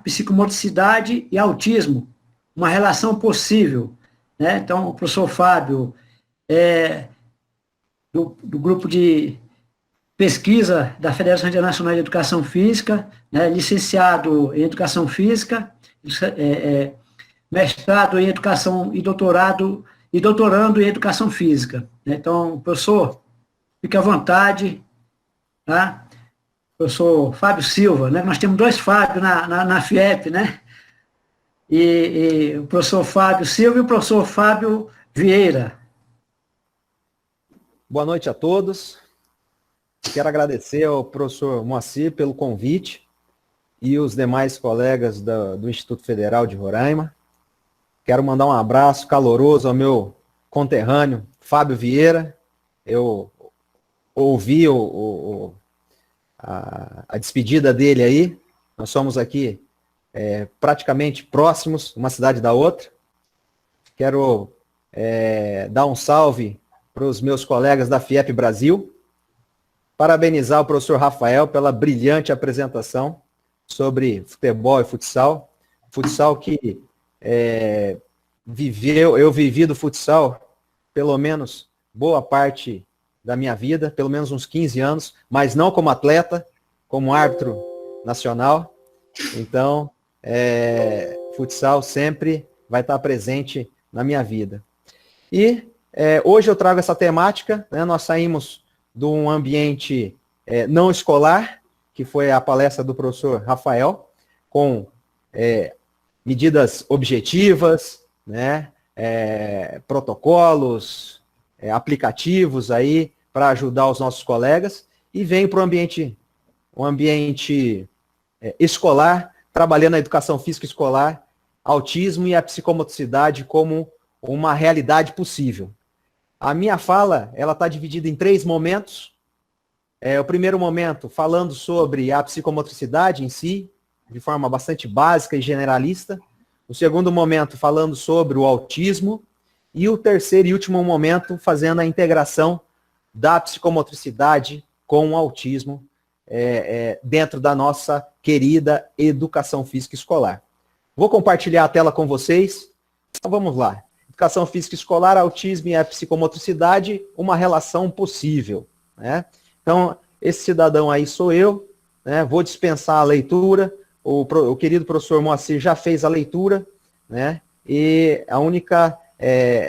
psicomotricidade e autismo, uma relação possível, né? Então, o professor Fábio do grupo de pesquisa da Federação Internacional de Educação Física, né? Licenciado em Educação Física, mestrado em Educação e doutorado e doutorando em Educação Física, né? Então, professor, fique à vontade, tá? Professor Fábio Silva, né? Nós temos dois Fábio na FIEP, né? E o professor Fábio Silva e o professor Fábio Vieira. Boa noite a todos. Quero agradecer ao professor Moacir pelo convite e os demais colegas do Instituto Federal de Roraima. Quero mandar um abraço caloroso ao meu conterrâneo, Fábio Vieira. Eu ouvi a despedida dele aí. Nós somos aqui praticamente próximos, uma cidade da outra. Quero dar um salve para os meus colegas da FIEP Brasil. Parabenizar o professor Rafael pela brilhante apresentação sobre futebol e futsal. Futsal que eu vivi do futsal pelo menos boa parte da minha vida, pelo menos uns 15 anos, mas não como atleta, como árbitro nacional. Então, futsal sempre vai estar presente na minha vida. E hoje eu trago essa temática, né? Nós saímos de um ambiente não escolar, que foi a palestra do professor Rafael, com medidas objetivas, né? Protocolos, aplicativos aí para ajudar os nossos colegas, e venho para um ambiente escolar, trabalhando na educação física escolar, autismo e a psicomotricidade como uma realidade possível. A minha fala, ela está dividida em 3 momentos. O primeiro momento, falando sobre a psicomotricidade em si, de forma bastante básica e generalista. O segundo momento, falando sobre o autismo. E o terceiro e último momento, fazendo a integração da psicomotricidade com o autismo dentro da nossa querida educação física escolar. Vou compartilhar a tela com vocês. Então vamos lá. Educação física escolar, autismo e a psicomotricidade, uma relação possível, né? Então, esse cidadão aí sou eu, né? Vou dispensar a leitura, o querido professor Moacir já fez a leitura, né? E a única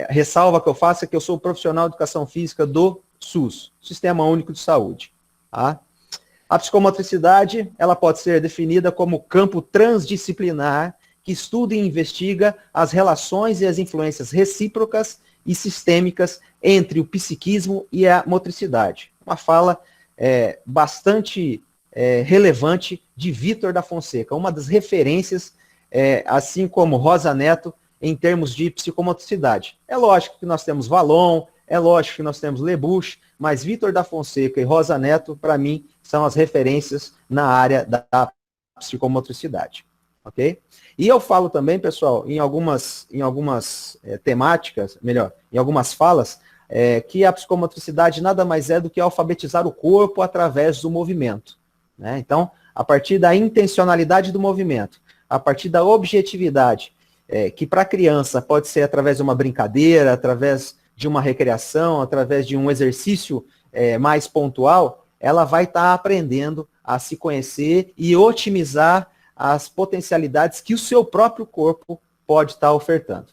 ressalva que eu faço é que eu sou profissional de educação física do SUS, Sistema Único de Saúde, tá? A psicomotricidade, ela pode ser definida como campo transdisciplinar que estuda e investiga as relações e as influências recíprocas e sistêmicas entre o psiquismo e a motricidade. Uma fala bastante relevante de Vítor da Fonseca, uma das referências, assim como Rosa Neto, em termos de psicomotricidade. É lógico que nós temos Vallon, é lógico que nós temos Lebuche, mas Vítor da Fonseca e Rosa Neto, para mim, são as referências na área da psicomotricidade. Ok? E eu falo também, pessoal, em algumas temáticas, melhor, em algumas falas, que a psicomotricidade nada mais é do que alfabetizar o corpo através do movimento, né? Então, a partir da intencionalidade do movimento, a partir da objetividade, que para a criança pode ser através de uma brincadeira, através de uma recreação, através de um exercício mais pontual, ela vai estar aprendendo a se conhecer e otimizar as potencialidades que o seu próprio corpo pode estar ofertando.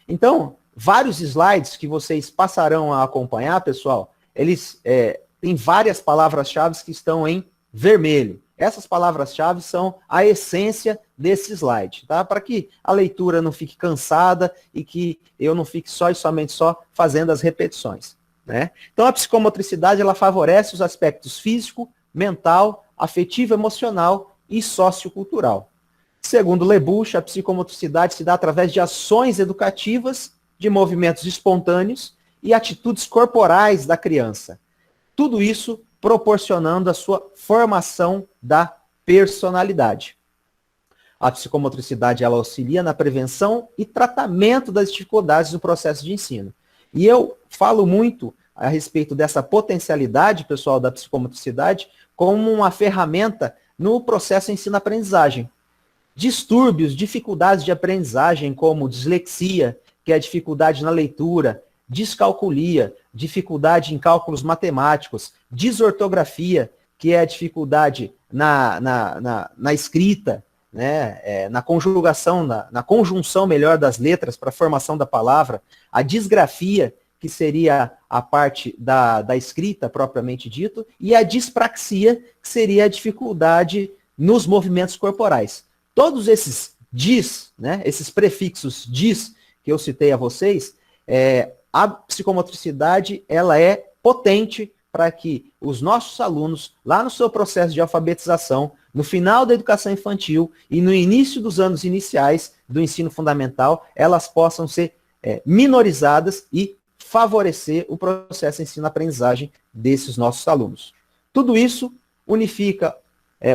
Então, vários slides que vocês passarão a acompanhar, pessoal, eles têm várias palavras-chave que estão em vermelho. Essas palavras-chave são a essência desse slide, tá? Para que a leitura não fique cansada e que eu não fique só e somente fazendo as repetições, né? Então, a psicomotricidade, ela favorece os aspectos físico, mental, afetivo, emocional e sociocultural. Segundo Lebuche, a psicomotricidade se dá através de ações educativas, de movimentos espontâneos e atitudes corporais da criança. Tudo isso proporcionando a sua formação da personalidade. A psicomotricidade, ela auxilia na prevenção e tratamento das dificuldades do processo de ensino. E eu falo muito a respeito dessa potencialidade, pessoal, da psicomotricidade, como uma ferramenta no processo ensino-aprendizagem. distúrbios, dificuldades de aprendizagem, como dislexia, que é a dificuldade na leitura, descalculia, dificuldade em cálculos matemáticos, desortografia, que é a dificuldade na escrita, né, na conjugação, na conjunção melhor das letras para a formação da palavra, a disgrafia, que seria a parte da escrita propriamente dito, e a dispraxia, que seria a dificuldade nos movimentos corporais. Todos esses dis, né, esses prefixos dis que eu citei a vocês, a psicomotricidade ela é potente para que os nossos alunos, lá no seu processo de alfabetização, no final da educação infantil e no início dos anos iniciais do ensino fundamental, elas possam ser minorizadas e favorecer o processo de ensino-aprendizagem desses nossos alunos. Tudo isso unifica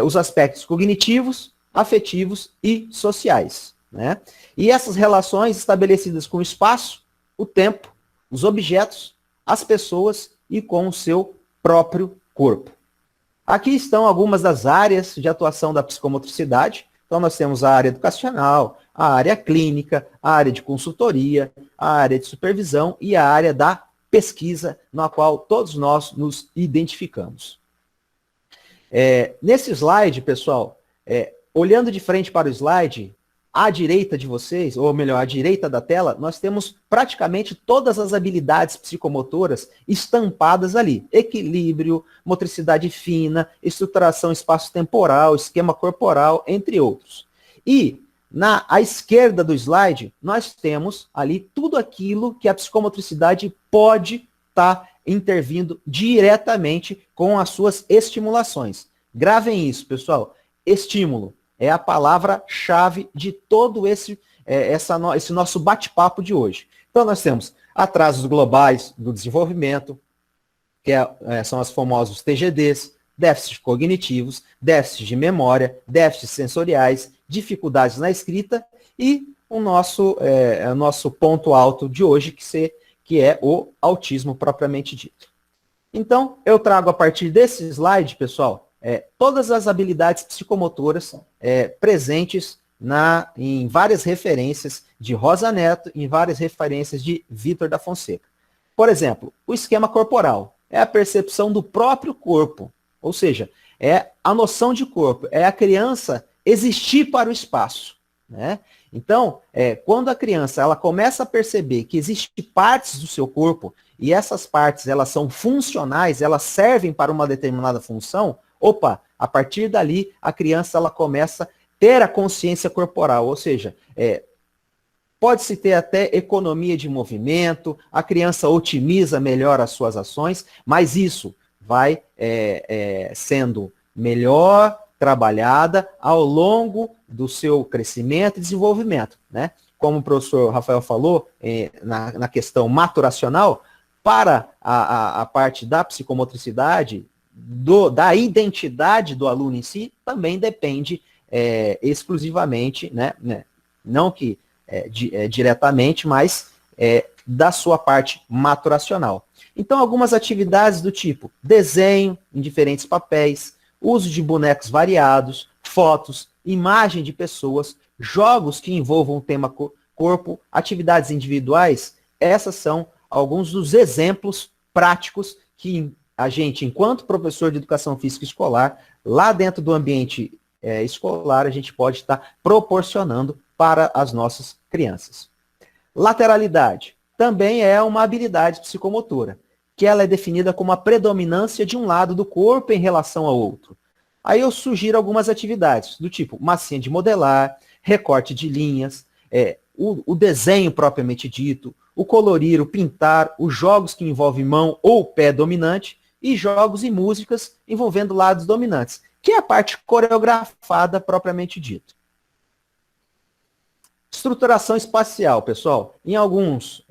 os aspectos cognitivos, afetivos e sociais, né? E essas relações estabelecidas com o espaço, o tempo, os objetos, as pessoas e com o seu próprio corpo. Aqui estão algumas das áreas de atuação da psicomotricidade. Então nós temos a área educacional, a área clínica, a área de consultoria, a área de supervisão e a área da pesquisa, na qual todos nós nos identificamos. Nesse slide, pessoal, olhando de frente para o slide, à direita de vocês, ou melhor, à direita da tela, nós temos praticamente todas as habilidades psicomotoras estampadas ali. Equilíbrio, motricidade fina, estruturação espaço-temporal, esquema corporal, entre outros. E à esquerda do slide, nós temos ali tudo aquilo que a psicomotricidade pode estar intervindo diretamente com as suas estimulações. Gravem isso, pessoal. Estímulo é a palavra-chave de todo esse nosso bate-papo de hoje. Então, nós temos atrasos globais do desenvolvimento, que são os famosos TGDs, déficits cognitivos, déficits de memória, déficits sensoriais, dificuldades na escrita e o nosso ponto alto de hoje, que é o autismo propriamente dito. Então, eu trago a partir desse slide, pessoal, todas as habilidades psicomotoras presentes em várias referências de Rosa Neto, em várias referências de Vitor da Fonseca. Por exemplo, o esquema corporal é a percepção do próprio corpo, ou seja, é a noção de corpo, é a criança existir para o espaço, né? Então, quando a criança ela começa a perceber que existem partes do seu corpo e essas partes elas são funcionais, elas servem para uma determinada função, a partir dali, a criança ela começa a ter a consciência corporal, ou seja, pode-se ter até economia de movimento, a criança otimiza melhor as suas ações, mas isso vai sendo melhor trabalhada ao longo do seu crescimento e desenvolvimento, né? Como o professor Rafael falou, na questão maturacional, para a parte da psicomotricidade, da identidade do aluno em si, também depende exclusivamente, né, não que diretamente, mas da sua parte maturacional. Então, algumas atividades do tipo desenho em diferentes papéis, uso de bonecos variados, fotos, imagem de pessoas, jogos que envolvam o tema corpo, atividades individuais, essas são alguns dos exemplos práticos que a gente, enquanto professor de educação física escolar, lá dentro do ambiente escolar, a gente pode estar proporcionando para as nossas crianças. Lateralidade também é uma habilidade psicomotora, que ela é definida como a predominância de um lado do corpo em relação ao outro. Aí eu sugiro algumas atividades, do tipo massinha de modelar, recorte de linhas, o desenho propriamente dito, o colorir, o pintar, os jogos que envolvem mão ou pé dominante, e jogos e músicas envolvendo lados dominantes, que é a parte coreografada propriamente dito. Estruturação espacial, pessoal. Em algumas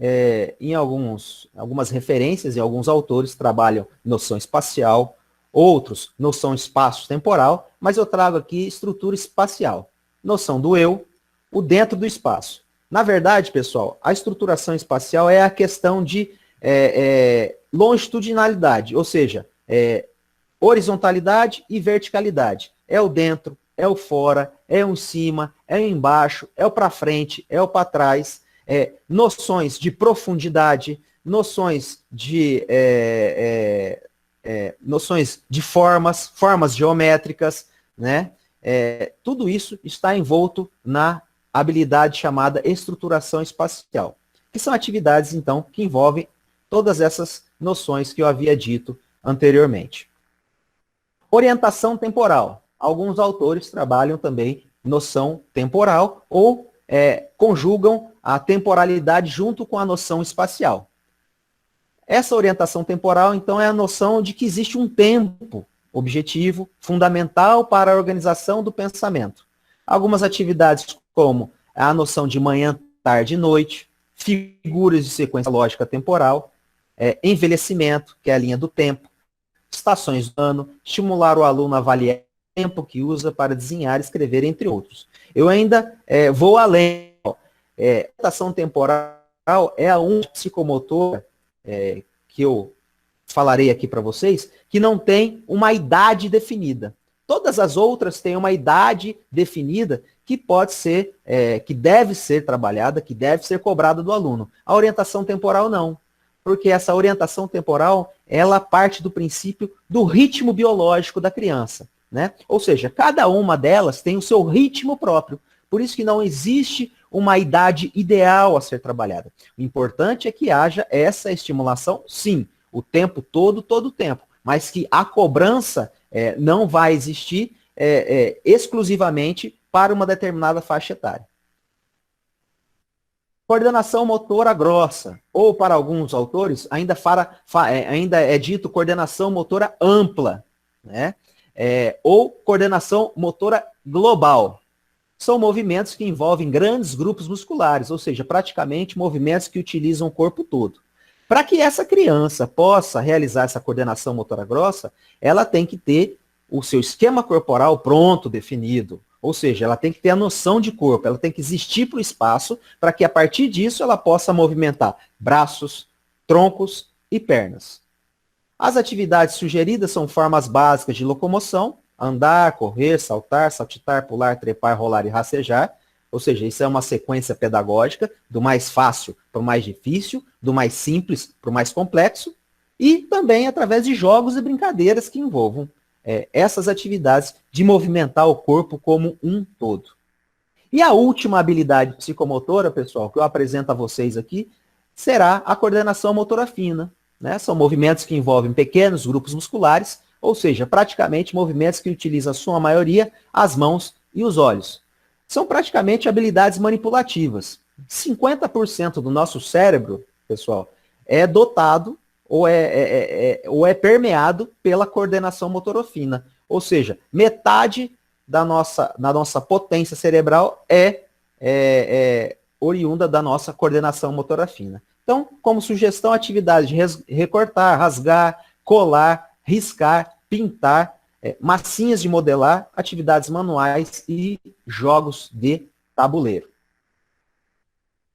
referências e alguns autores trabalham noção espacial, outros noção espaço-temporal, mas eu trago aqui estrutura espacial. Noção do eu, o dentro do espaço. Na verdade, pessoal, a estruturação espacial é a questão de longitudinalidade, ou seja, horizontalidade e verticalidade. É o dentro, é o fora, é o em cima, é o embaixo, é o para frente, é o para trás, noções de profundidade, noções de formas geométricas, né? Tudo isso está envolto na habilidade chamada estruturação espacial, que são atividades, então, que envolvem todas essas noções que eu havia dito anteriormente. Orientação temporal. Alguns autores trabalham também noção temporal ou conjugam a temporalidade junto com a noção espacial. Essa orientação temporal, então, é a noção de que existe um tempo objetivo fundamental para a organização do pensamento. Algumas atividades como a noção de manhã, tarde e noite, figuras de sequência lógica temporal, envelhecimento, que é a linha do tempo, estações do ano, estimular o aluno a avaliar o tempo que usa para desenhar e escrever, entre outros. Eu ainda vou além. A orientação temporal é a única psicomotora que eu falarei aqui para vocês, que não tem uma idade definida. Todas as outras têm uma idade definida que pode ser, que deve ser trabalhada, que deve ser cobrada do aluno. A orientação temporal não, porque essa orientação temporal, ela parte do princípio do ritmo biológico da criança, né? Ou seja, cada uma delas tem o seu ritmo próprio. Por isso que não existe uma idade ideal a ser trabalhada. O importante é que haja essa estimulação, sim, o tempo todo o tempo, mas que a cobrança não vai existir exclusivamente para uma determinada faixa etária. Coordenação motora grossa, ou para alguns autores, ainda é dito coordenação motora ampla, né? Ou coordenação motora global. São movimentos que envolvem grandes grupos musculares, ou seja, praticamente movimentos que utilizam o corpo todo. Para que essa criança possa realizar essa coordenação motora grossa, ela tem que ter o seu esquema corporal pronto, definido. Ou seja, ela tem que ter a noção de corpo, ela tem que existir para o espaço, para que a partir disso ela possa movimentar braços, troncos e pernas. As atividades sugeridas são formas básicas de locomoção: andar, correr, saltar, saltitar, pular, trepar, rolar e rastejar. Ou seja, isso é uma sequência pedagógica do mais fácil para o mais difícil, do mais simples para o mais complexo, e também através de jogos e brincadeiras que envolvam essas atividades de movimentar o corpo como um todo. E a última habilidade psicomotora, pessoal, que eu apresento a vocês aqui, será a coordenação motora fina, né? São movimentos que envolvem pequenos grupos musculares, ou seja, praticamente movimentos que utilizam a sua maioria as mãos e os olhos. São praticamente habilidades manipulativas. 50% do nosso cérebro, pessoal, é dotado ou é permeado pela coordenação motora fina. Ou seja, metade da nossa potência cerebral é oriunda da nossa coordenação motora fina. Então, como sugestão, atividades de recortar, rasgar, colar, riscar, pintar, massinhas de modelar, atividades manuais e jogos de tabuleiro.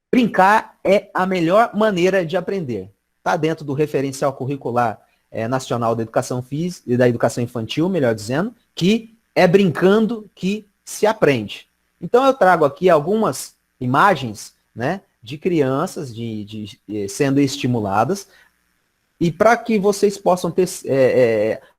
Brincar é a melhor maneira de aprender. Está dentro do referencial curricular nacional da educação física e da educação infantil, melhor dizendo, que é brincando que se aprende. Então eu trago aqui algumas imagens, né, de crianças sendo estimuladas, e para que vocês possam ter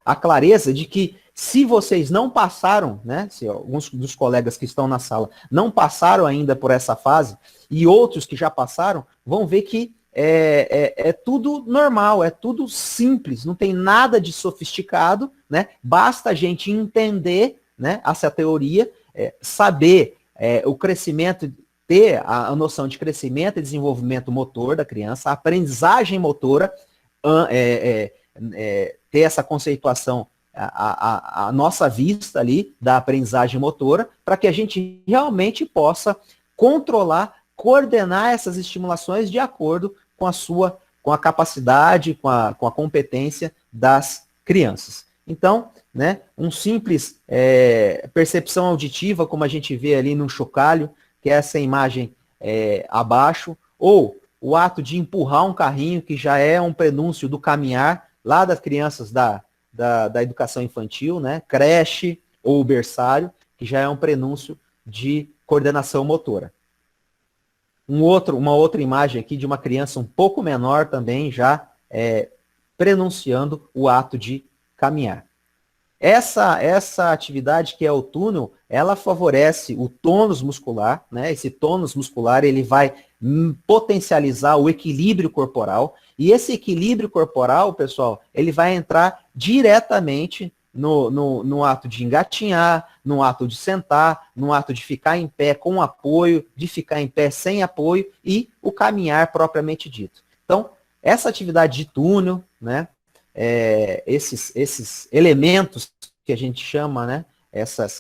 a clareza de que se vocês não passaram, né, se alguns dos colegas que estão na sala não passaram ainda por essa fase, e outros que já passaram, vão ver que é tudo normal, é tudo simples, não tem nada de sofisticado, né? Basta a gente entender, né, essa teoria, saber o crescimento, ter a noção de crescimento e desenvolvimento motor da criança, a aprendizagem motora, ter essa conceituação, a nossa vista ali da aprendizagem motora, para que a gente realmente possa controlar, coordenar essas estimulações de acordo com a capacidade, com a competência das crianças. Então, né, um simples percepção auditiva, como a gente vê ali no chocalho, que é essa imagem abaixo, ou o ato de empurrar um carrinho, que já é um prenúncio do caminhar lá das crianças da educação infantil, né, creche ou berçário, que já é um prenúncio de coordenação motora. Uma outra imagem aqui de uma criança um pouco menor também, já prenunciando o ato de caminhar. Essa atividade, que é o túnel, ela favorece o tônus muscular, né? Esse tônus muscular, ele vai potencializar o equilíbrio corporal, e esse equilíbrio corporal, pessoal, ele vai entrar diretamente no ato de engatinhar, no ato de sentar, no ato de ficar em pé com apoio, de ficar em pé sem apoio, e o caminhar propriamente dito. Então, essa atividade de túnel, né? Esses elementos que a gente chama, né,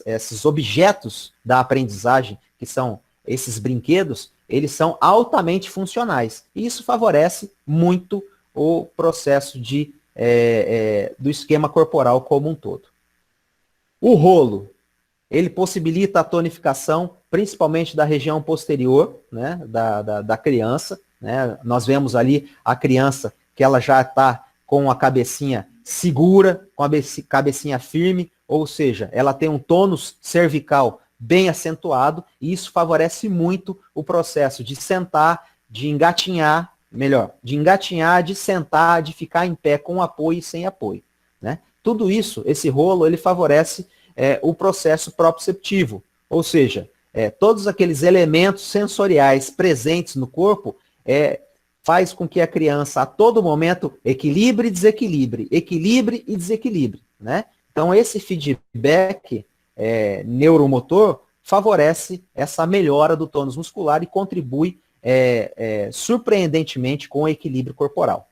esses objetos da aprendizagem, que são esses brinquedos, eles são altamente funcionais. E isso favorece muito o processo do esquema corporal como um todo. O rolo, ele possibilita a tonificação, principalmente da região posterior, né, da criança. Né? Nós vemos ali a criança que ela já está com a cabecinha segura, com a cabecinha firme, ou seja, ela tem um tônus cervical bem acentuado, e isso favorece muito o processo de sentar, de engatinhar, de sentar, de ficar em pé com apoio e sem apoio. Né? Tudo isso, esse rolo, ele favorece o processo proprioceptivo, ou seja, todos aqueles elementos sensoriais presentes no corpo faz com que a criança, a todo momento, equilibre e desequilibre, né? Então, esse feedback neuromotor favorece essa melhora do tônus muscular e contribui surpreendentemente com o equilíbrio corporal.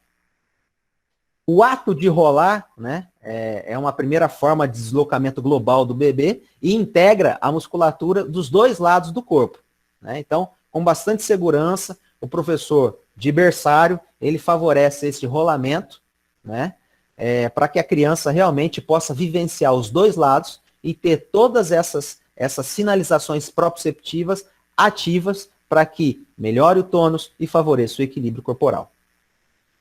O ato de rolar, né, é uma primeira forma de deslocamento global do bebê e integra a musculatura dos dois lados do corpo. Né? Então, com bastante segurança, o professor de berçário, ele favorece esse rolamento, né, para que a criança realmente possa vivenciar os dois lados e ter todas essas sinalizações proprioceptivas ativas para que melhore o tônus e favoreça o equilíbrio corporal.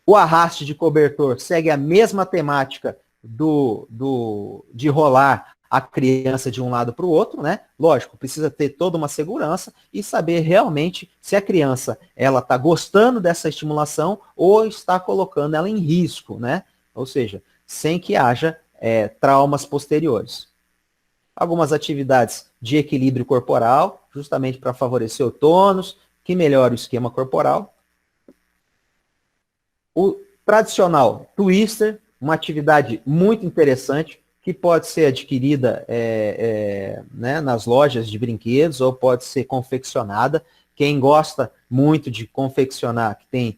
O arraste de cobertor segue a mesma temática de rolar a criança de um lado para o outro, né? Lógico, precisa ter toda uma segurança e saber realmente se a criança ela está gostando dessa estimulação ou está colocando ela em risco, né? Ou seja, sem que haja traumas posteriores. Algumas atividades de equilíbrio corporal, justamente para favorecer o tônus, que melhora o esquema corporal. O tradicional twister, uma atividade muito interessante, que pode ser adquirida né, nas lojas de brinquedos ou pode ser confeccionada. Quem gosta muito de confeccionar, que tem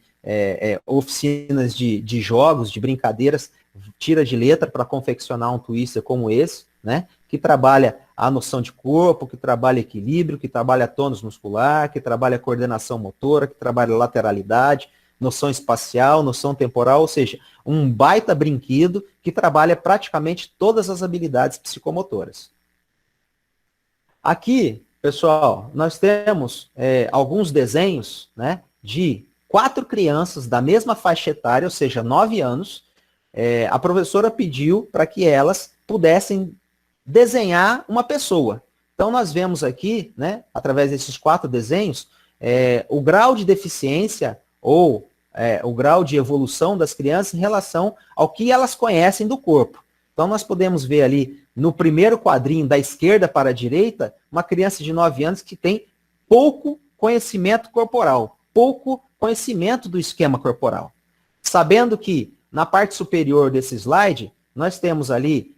oficinas de jogos, de brincadeiras, tira de letra para confeccionar um twister como esse, né, que trabalha a noção de corpo, que trabalha equilíbrio, que trabalha tônus muscular, que trabalha coordenação motora, que trabalha lateralidade, noção espacial, noção temporal, ou seja, um baita brinquedo que trabalha praticamente todas as habilidades psicomotoras. Aqui, pessoal, nós temos alguns desenhos, né, de 4 crianças da mesma faixa etária, ou seja, 9 anos. A professora pediu para que elas pudessem desenhar uma pessoa. Então, nós vemos aqui, né, através desses 4 desenhos, o grau de deficiência ou o grau de evolução das crianças em relação ao que elas conhecem do corpo. Então, nós podemos ver ali, no primeiro quadrinho, da esquerda para a direita, uma criança de 9 anos que tem pouco conhecimento corporal, pouco conhecimento do esquema corporal. Sabendo que, na parte superior desse slide, nós temos ali,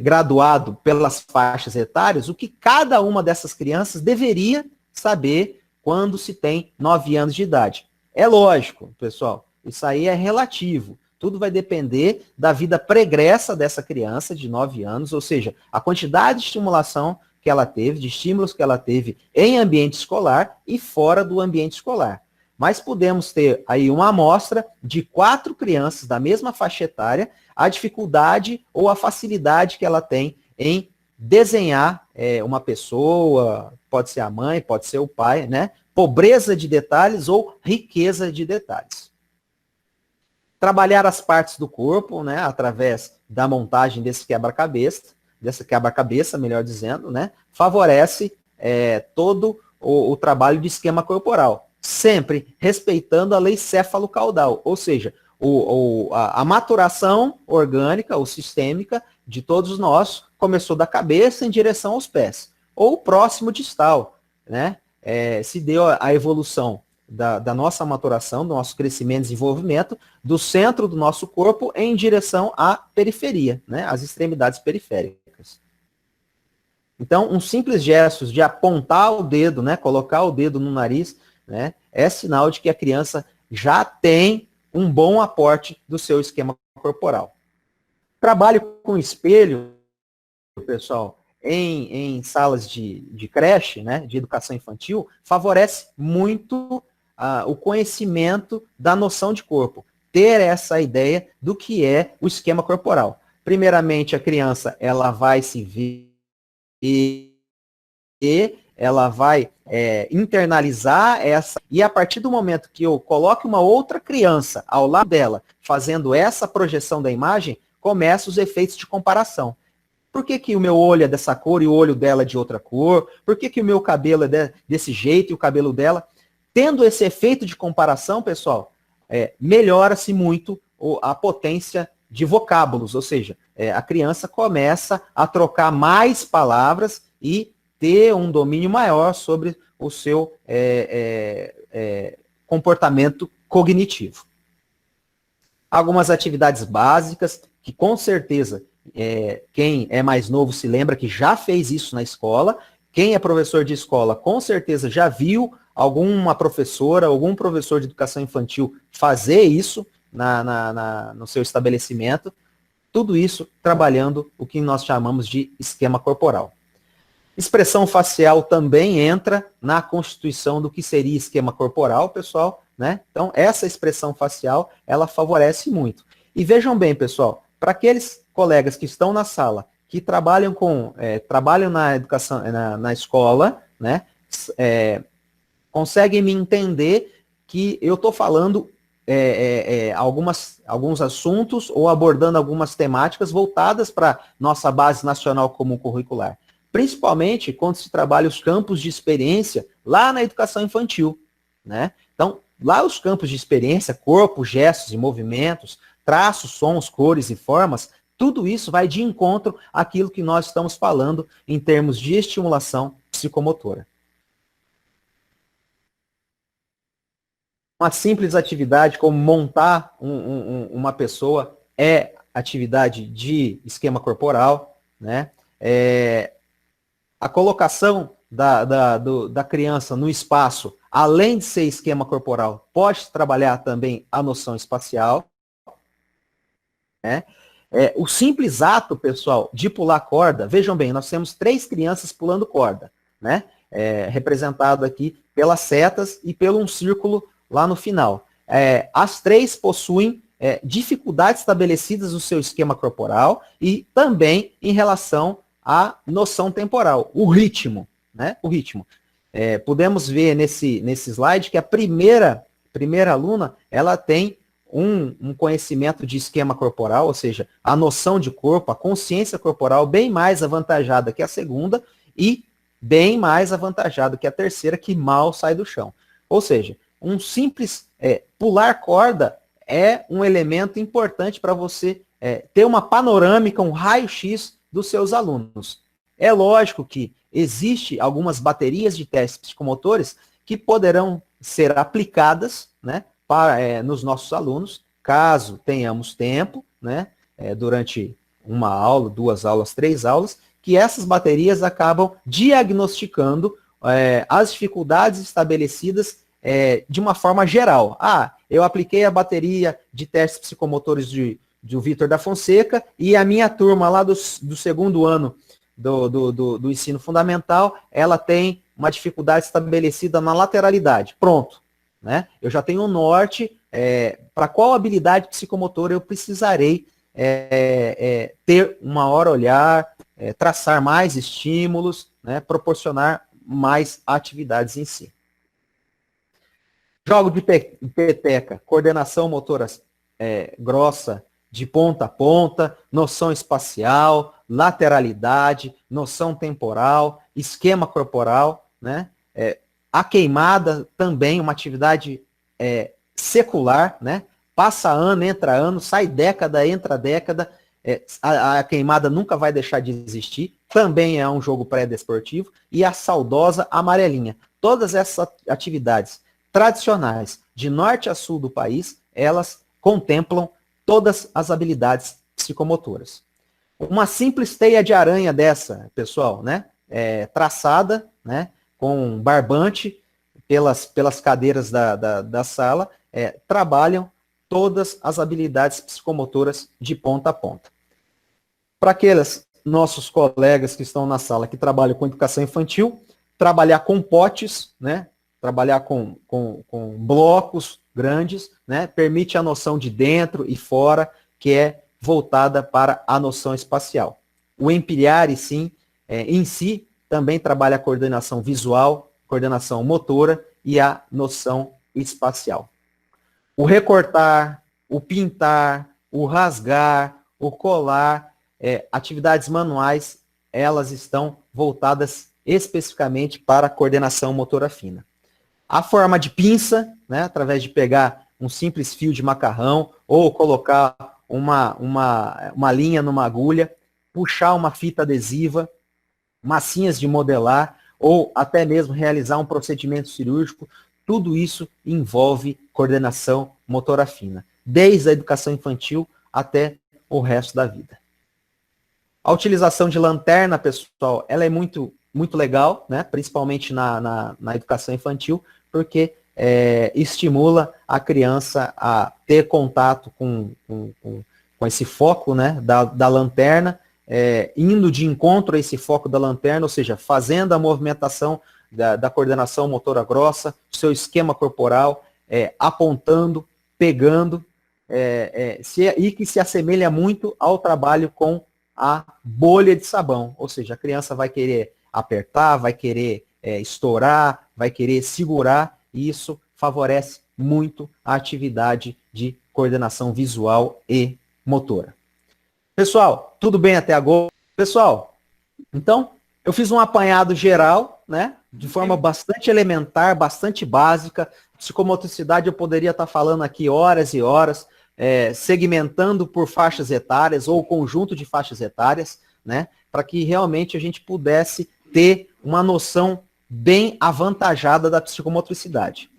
graduado pelas faixas etárias, o que cada uma dessas crianças deveria saber quando se tem 9 anos de idade. É lógico, pessoal, isso aí é relativo. Tudo vai depender da vida pregressa dessa criança de 9 anos, ou seja, a quantidade de estimulação que ela teve, de estímulos que ela teve em ambiente escolar e fora do ambiente escolar. Mas podemos ter aí uma amostra de 4 crianças da mesma faixa etária, a dificuldade ou a facilidade que ela tem em desenhar uma pessoa, pode ser a mãe, pode ser o pai, né? Pobreza de detalhes ou riqueza de detalhes. Trabalhar as partes do corpo, né, através da montagem desse quebra-cabeça, dessa quebra-cabeça, melhor dizendo, né, favorece todo o trabalho de esquema corporal, sempre respeitando a lei céfalo-caudal, ou seja, a maturação orgânica ou sistêmica de todos nós começou da cabeça em direção aos pés, ou próximo distal, né? Se deu a evolução da nossa maturação, do nosso crescimento e desenvolvimento, do centro do nosso corpo em direção à periferia, né? Às extremidades periféricas. Então, um simples gesto de apontar o dedo, né? Colocar o dedo no nariz, né? É sinal de que a criança já tem um bom aporte do seu esquema corporal. Trabalho com espelho, pessoal, em salas de creche, né, de educação infantil, favorece muito o conhecimento da noção de corpo. Ter essa ideia do que é o esquema corporal. Primeiramente, a criança ela vai se ver e ela vai internalizar essa, e a partir do momento que eu coloque uma outra criança ao lado dela, fazendo essa projeção da imagem, começam os efeitos de comparação. Por que que o meu olho é dessa cor e o olho dela é de outra cor? Por que que o meu cabelo é desse jeito e o cabelo dela? Tendo esse efeito de comparação, pessoal, melhora-se muito a potência de vocábulos, ou seja, a criança começa a trocar mais palavras e ter um domínio maior sobre o seu comportamento cognitivo. Algumas atividades básicas que, com certeza, quem é mais novo se lembra que já fez isso na escola. Quem é professor de escola, com certeza, já viu alguma professora, algum professor de educação infantil fazer isso no seu estabelecimento. Tudo isso trabalhando o que nós chamamos de esquema corporal. Expressão facial também entra na constituição do que seria esquema corporal, pessoal, né? Então, essa expressão facial, ela favorece muito. E vejam bem, pessoal, para aqueles colegas que estão na sala, que trabalham na educação, na escola, né? Conseguem me entender que eu estou falando alguns assuntos ou abordando algumas temáticas voltadas para nossa base nacional comum curricular. Principalmente quando se trabalha os campos de experiência lá na educação infantil, né? Então, lá os campos de experiência, corpo, gestos e movimentos, traços, sons, cores e formas, tudo isso vai de encontro àquilo que nós estamos falando em termos de estimulação psicomotora. Uma simples atividade como montar uma pessoa é atividade de esquema corporal, né? A colocação da criança no espaço, além de ser esquema corporal, pode trabalhar também a noção espacial, né? O simples ato, pessoal, de pular corda, vejam bem, nós temos 3 crianças pulando corda, né? Representado aqui pelas setas e pelo um círculo lá no final. As 3 possuem dificuldades estabelecidas no seu esquema corporal e também em relação à noção temporal, o ritmo, né? O ritmo. Podemos ver nesse slide que a primeira aluna, ela tem um conhecimento de esquema corporal, ou seja, a noção de corpo, a consciência corporal bem mais avantajada que a segunda e bem mais avantajada que a terceira, que mal sai do chão. Ou seja, um simples pular corda é um elemento importante para você ter uma panorâmica, um raio-x dos seus alunos. É lógico que existe algumas baterias de testes psicomotores que poderão ser aplicadas, né, nos nossos alunos, caso tenhamos tempo, né, durante uma aula, 2 aulas, 3 aulas, que essas baterias acabam diagnosticando as dificuldades estabelecidas de uma forma geral. Eu apliquei a bateria de testes psicomotores do Vitor da Fonseca e a minha turma lá do segundo ano do ensino fundamental, ela tem uma dificuldade estabelecida na lateralidade. Pronto. Né? Eu já tenho um norte para qual habilidade psicomotora eu precisarei ter um maior olhar, traçar mais estímulos, né? Proporcionar mais atividades em si. Jogo de peteca, coordenação motora grossa de ponta a ponta, noção espacial, lateralidade, noção temporal, esquema corporal, né? A queimada também, uma atividade secular, né? Passa ano, entra ano, sai década, entra década, a queimada nunca vai deixar de existir, também é um jogo pré-desportivo, e a saudosa amarelinha. Todas essas atividades tradicionais, de norte a sul do país, elas contemplam todas as habilidades psicomotoras. Uma simples teia de aranha dessa, pessoal, né? Traçada, né? Com barbante pelas cadeiras da sala, trabalham todas as habilidades psicomotoras de ponta a ponta. Para aqueles nossos colegas que estão na sala que trabalham com educação infantil, trabalhar com potes, né? Trabalhar com blocos grandes, né? Permite a noção de dentro e fora, que é voltada para a noção espacial. O empilhar, em si, também trabalha a coordenação visual, coordenação motora e a noção espacial. O recortar, o pintar, o rasgar, o colar, atividades manuais, elas estão voltadas especificamente para a coordenação motora fina. A forma de pinça, né, através de pegar um simples fio de macarrão ou colocar uma linha numa agulha, puxar uma fita adesiva, massinhas de modelar ou até mesmo realizar um procedimento cirúrgico, tudo isso envolve coordenação motora fina, desde a educação infantil até o resto da vida. A utilização de lanterna, pessoal, ela é muito legal, né? Principalmente na educação infantil, porque estimula a criança a ter contato com esse foco, né, da lanterna, indo de encontro a esse foco da lanterna, ou seja, fazendo a movimentação da coordenação motora grossa, seu esquema corporal, apontando, pegando, e que se assemelha muito ao trabalho com a bolha de sabão, ou seja, a criança vai querer apertar, vai querer estourar, vai querer segurar, e isso favorece muito a atividade de coordenação visual e motora. Pessoal, tudo bem até agora? Pessoal, então, eu fiz um apanhado geral, né, de forma bastante elementar, bastante básica. Psicomotricidade eu poderia estar falando aqui horas e horas, segmentando por faixas etárias ou conjunto de faixas etárias, né, para que realmente a gente pudesse ter uma noção bem avantajada da psicomotricidade.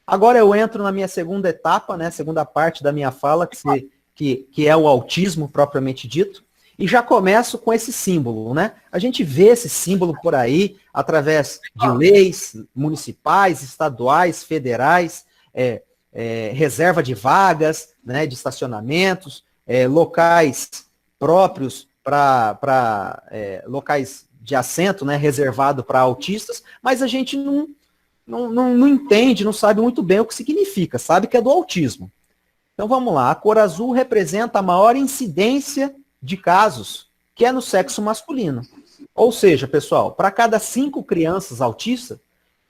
Agora eu entro na minha segunda etapa, né, segunda parte da minha fala, que é o autismo propriamente dito, e já começo com esse símbolo, né? A gente vê esse símbolo por aí, através de leis municipais, estaduais, federais, reserva de vagas, né, de estacionamentos, locais próprios para locais de assento, né, reservado para autistas, mas a gente não entende, não sabe muito bem o que significa, sabe que é do autismo. Então vamos lá, a cor azul representa a maior incidência de casos, que é no sexo masculino. Ou seja, pessoal, para cada 5 crianças autistas,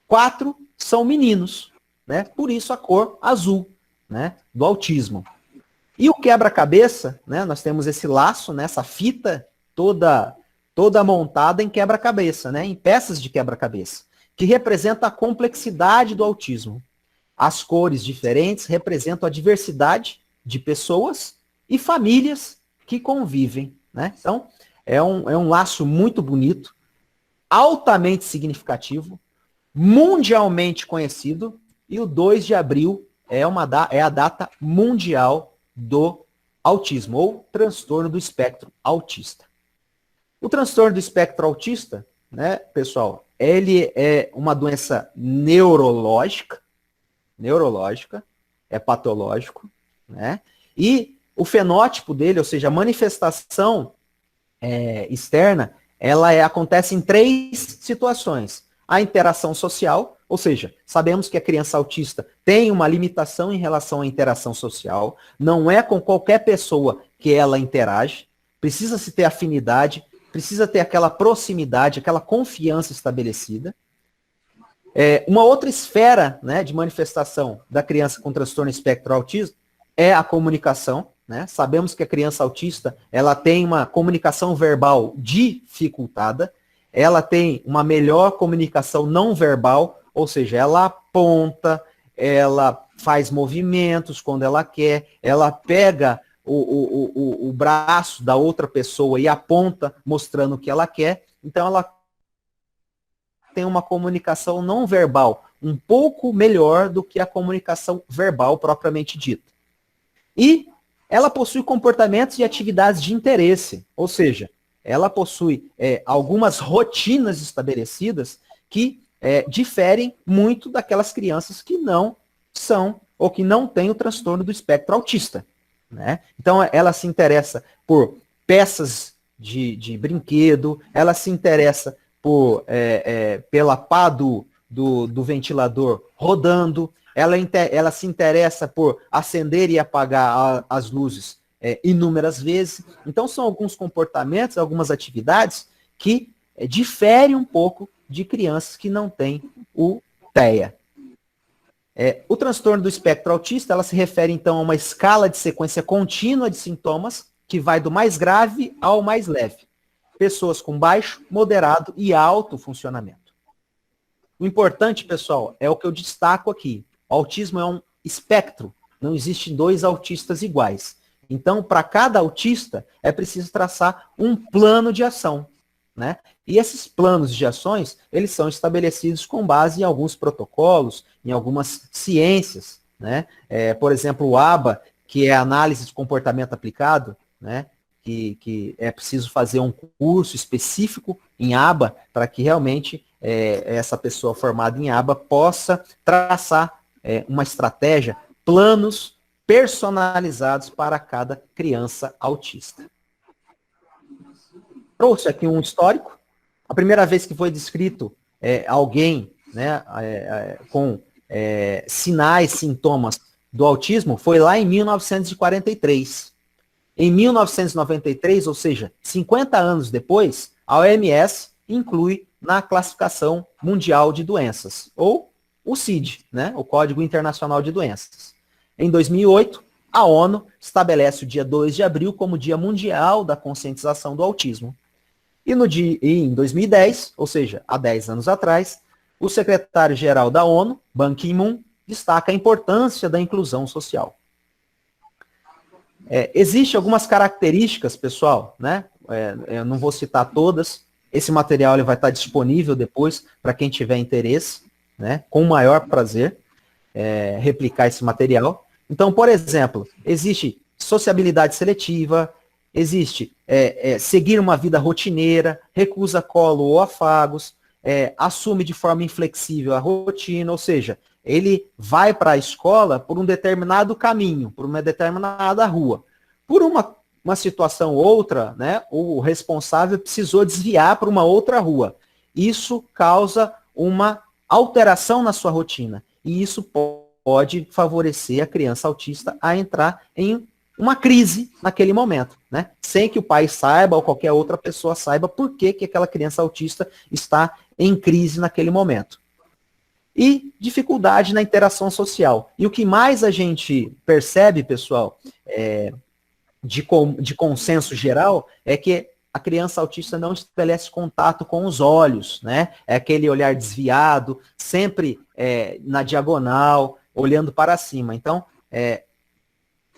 4 são meninos, né? Por isso a cor azul, né, do autismo. E o quebra-cabeça, né, nós temos esse laço, né, essa fita toda montada em quebra-cabeça, né, em peças de quebra-cabeça, que representa a complexidade do autismo. As cores diferentes representam a diversidade de pessoas e famílias que convivem, né? Então, é um laço muito bonito, altamente significativo, mundialmente conhecido, e o 2 de abril é a data mundial do autismo, ou transtorno do espectro autista. O transtorno do espectro autista, né, pessoal, ele é uma doença neurológica, é patológico, né? E o fenótipo dele, ou seja, a manifestação externa, ela acontece em 3 situações. A interação social, ou seja, sabemos que a criança autista tem uma limitação em relação à interação social, não é com qualquer pessoa que ela interage, precisa se ter afinidade, precisa ter aquela proximidade, aquela confiança estabelecida. Uma outra esfera, né, de manifestação da criança com transtorno espectro autismo é a comunicação, né? Sabemos que a criança autista, ela tem uma comunicação verbal dificultada, ela tem uma melhor comunicação não verbal, ou seja, ela aponta, ela faz movimentos quando ela quer, ela pega o braço da outra pessoa e aponta, mostrando o que ela quer. Então, ela tem uma comunicação não verbal um pouco melhor do que a comunicação verbal propriamente dita. E ela possui comportamentos e atividades de interesse, ou seja, ela possui algumas rotinas estabelecidas que diferem muito daquelas crianças que não são ou que não têm o transtorno do espectro autista, né? Então, ela se interessa por peças de brinquedo, ela se interessa pela pá do ventilador rodando, ela se interessa por acender e apagar as luzes inúmeras vezes. Então, são alguns comportamentos, algumas atividades que diferem um pouco de crianças que não têm o TEA. O transtorno do espectro autista, ela se refere, então, a uma escala de sequência contínua de sintomas que vai do mais grave ao mais leve. Pessoas com baixo, moderado e alto funcionamento. O importante, pessoal, é o que eu destaco aqui. O autismo é um espectro, não existem dois autistas iguais. Então, para cada autista, é preciso traçar um plano de ação, né? E esses planos de ações, eles são estabelecidos com base em alguns protocolos, em algumas ciências, né? Por exemplo, o ABA, que é a análise de comportamento aplicado, né? Que é preciso fazer um curso específico em ABA para que realmente essa pessoa formada em ABA possa traçar uma estratégia, planos personalizados para cada criança autista. Trouxe aqui um histórico. A primeira vez que foi descrito alguém, né, com sinais, sintomas do autismo foi lá em 1943. Em 1993, ou seja, 50 anos depois, a OMS inclui na classificação mundial de doenças, ou o CID, né, o Código Internacional de Doenças. Em 2008, a ONU estabelece o dia 2 de abril como Dia Mundial da Conscientização do Autismo. E em 2010, ou seja, há 10 anos atrás, o secretário-geral da ONU, Ban Ki-moon, destaca a importância da inclusão social. Existem algumas características, pessoal, né? Eu não vou citar todas. Esse material ele vai estar disponível depois para quem tiver interesse, né? Com o maior prazer, replicar esse material. Então, por exemplo, existe sociabilidade seletiva, existe seguir uma vida rotineira, recusa colo ou afagos, assume de forma inflexível a rotina, ou seja, ele vai para a escola por um determinado caminho, por uma determinada rua. Por uma situação ou outra, né, o responsável precisou desviar para uma outra rua. Isso causa uma alteração na sua rotina. E isso pode favorecer a criança autista a entrar em uma crise naquele momento, né? Sem que o pai saiba ou qualquer outra pessoa saiba por que aquela criança autista está em crise naquele momento. E dificuldade na interação social. E o que mais a gente percebe, pessoal, de consenso geral, é que a criança autista não estabelece contato com os olhos, né? É aquele olhar desviado, sempre na diagonal, olhando para cima. Então,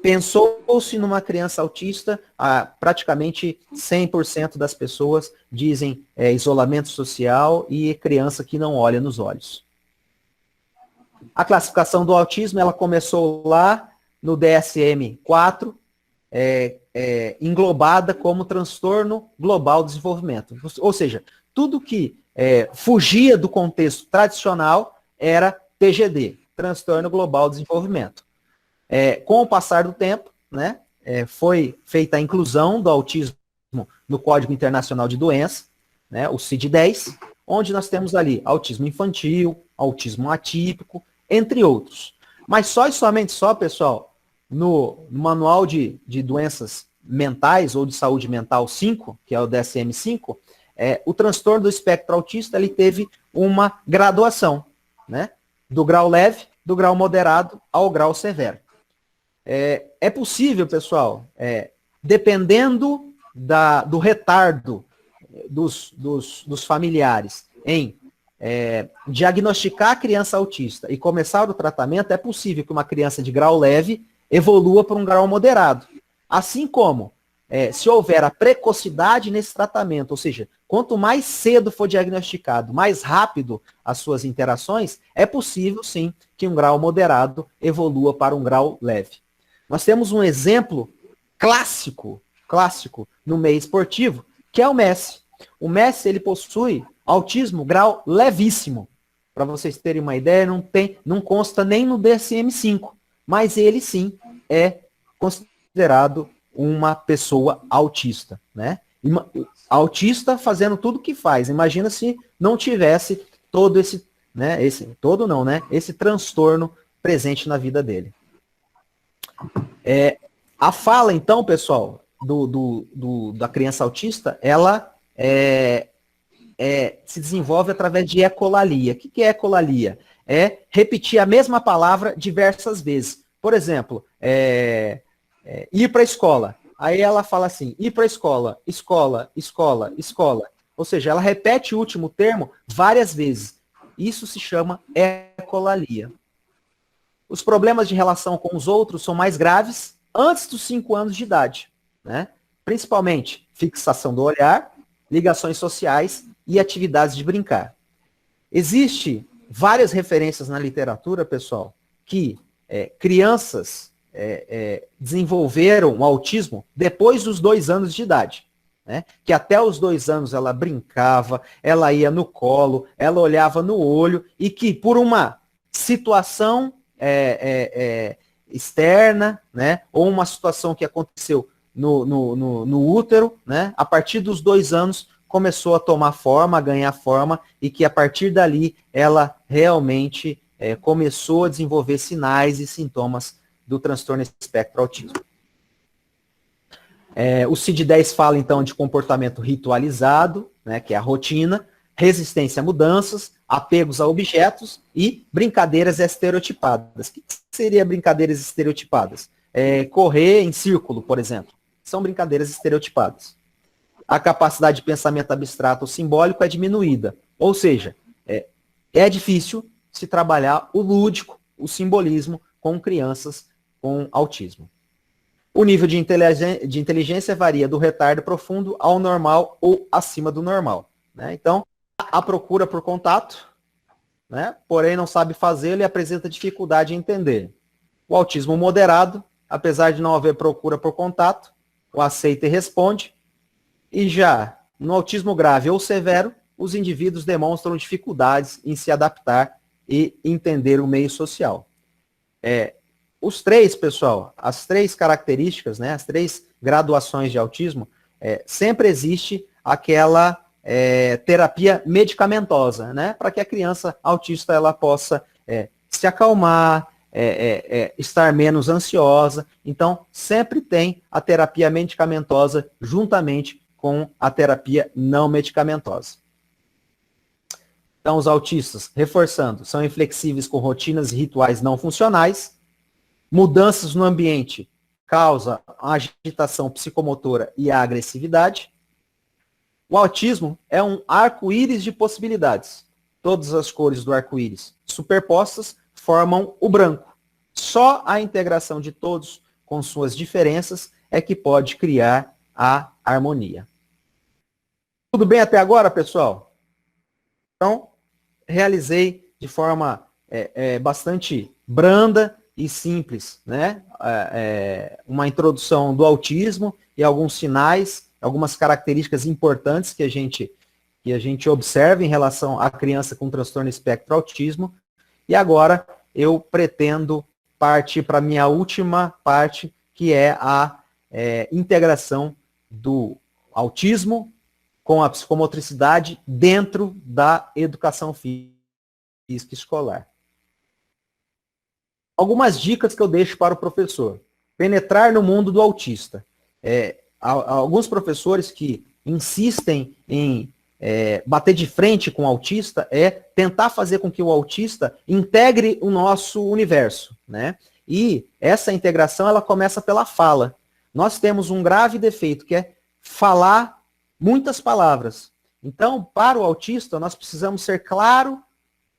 pensou-se numa criança autista, praticamente 100% das pessoas dizem isolamento social e criança que não olha nos olhos. A classificação do autismo, ela começou lá no DSM-4, englobada como transtorno global do desenvolvimento. Ou seja, tudo que fugia do contexto tradicional era TGD, transtorno global do desenvolvimento. Com o passar do tempo, né, foi feita a inclusão do autismo no Código Internacional de Doenças, né, o CID-10, onde nós temos ali autismo infantil, autismo atípico, entre outros. Mas só e somente só, pessoal, no Manual de Doenças Mentais ou de Saúde Mental 5, que é o DSM-5, o transtorno do espectro autista ele teve uma graduação, né? Do grau leve, do grau moderado ao grau severo. É possível, pessoal, dependendo do retardo dos familiares em diagnosticar a criança autista e começar o tratamento, é possível que uma criança de grau leve evolua para um grau moderado. Assim como, se houver a precocidade nesse tratamento, ou seja, quanto mais cedo for diagnosticado, mais rápido as suas interações, é possível, sim, que um grau moderado evolua para um grau leve. Nós temos um exemplo clássico no meio esportivo, que é o Messi. O Messi, ele possui autismo grau levíssimo. Para vocês terem uma ideia, não consta nem no DSM-5, mas ele sim é considerado uma pessoa autista, né? Autista fazendo tudo o que faz. Imagina se não tivesse todo esse, né? Esse transtorno presente na vida dele. A fala, então, pessoal, da criança autista, ela se desenvolve através de ecolalia. O que é ecolalia? É repetir a mesma palavra diversas vezes. Por exemplo, ir para a escola. Aí ela fala assim, ir para a escola, escola, escola, escola. Ou seja, ela repete o último termo várias vezes. Isso se chama ecolalia. Os problemas de relação com os outros são mais graves antes dos 5 anos de idade, né? Principalmente fixação do olhar, ligações sociais e atividades de brincar. Existem várias referências na literatura, pessoal, que crianças desenvolveram o autismo depois dos 2 anos de idade, né? Que até os 2 anos ela brincava, ela ia no colo, ela olhava no olho, e que por uma situação externa, né, ou uma situação que aconteceu no útero, né, a partir dos 2 anos começou a tomar forma, a ganhar forma, e que a partir dali ela realmente começou a desenvolver sinais e sintomas do transtorno espectro autismo. O CID-10 fala então de comportamento ritualizado, né, que é a rotina, resistência a mudanças, apegos a objetos e brincadeiras estereotipadas. O que seria brincadeiras estereotipadas? Correr em círculo, por exemplo. São brincadeiras estereotipadas. A capacidade de pensamento abstrato ou simbólico é diminuída. Ou seja, é difícil se trabalhar o lúdico, o simbolismo, com crianças com autismo. O nível de inteligência varia do retardo profundo ao normal ou acima do normal, né? Então, a procura por contato, né? Porém não sabe fazê-lo e apresenta dificuldade em entender. O autismo moderado, apesar de não haver procura por contato, o aceita e responde. E já no autismo grave ou severo, os indivíduos demonstram dificuldades em se adaptar e entender o meio social. Os 3, pessoal, as 3 características, né, as 3 graduações de autismo, sempre existe aquela terapia medicamentosa, né, para que a criança autista ela possa se acalmar, estar menos ansiosa. Então, sempre tem a terapia medicamentosa juntamente com a terapia não medicamentosa. Então, os autistas, reforçando, são inflexíveis com rotinas e rituais não funcionais. Mudanças no ambiente causam a agitação psicomotora e a agressividade. O autismo é um arco-íris de possibilidades. Todas as cores do arco-íris superpostas formam o branco. Só a integração de todos com suas diferenças é que pode criar a harmonia. Tudo bem até agora, pessoal? Então, realizei de forma bastante branda e simples, né? Uma introdução do autismo e alguns sinais, algumas características importantes que a gente observa em relação à criança com transtorno espectro autismo. E agora eu pretendo partir para a minha última parte, que é a integração do autismo com a psicomotricidade dentro da educação física escolar. Algumas dicas que eu deixo para o professor. Penetrar no mundo do autista. Alguns professores que insistem em bater de frente com o autista tentar fazer com que o autista integre o nosso universo, né? E essa integração, ela começa pela fala. Nós temos um grave defeito, que é falar muitas palavras. Então, para o autista, nós precisamos ser claro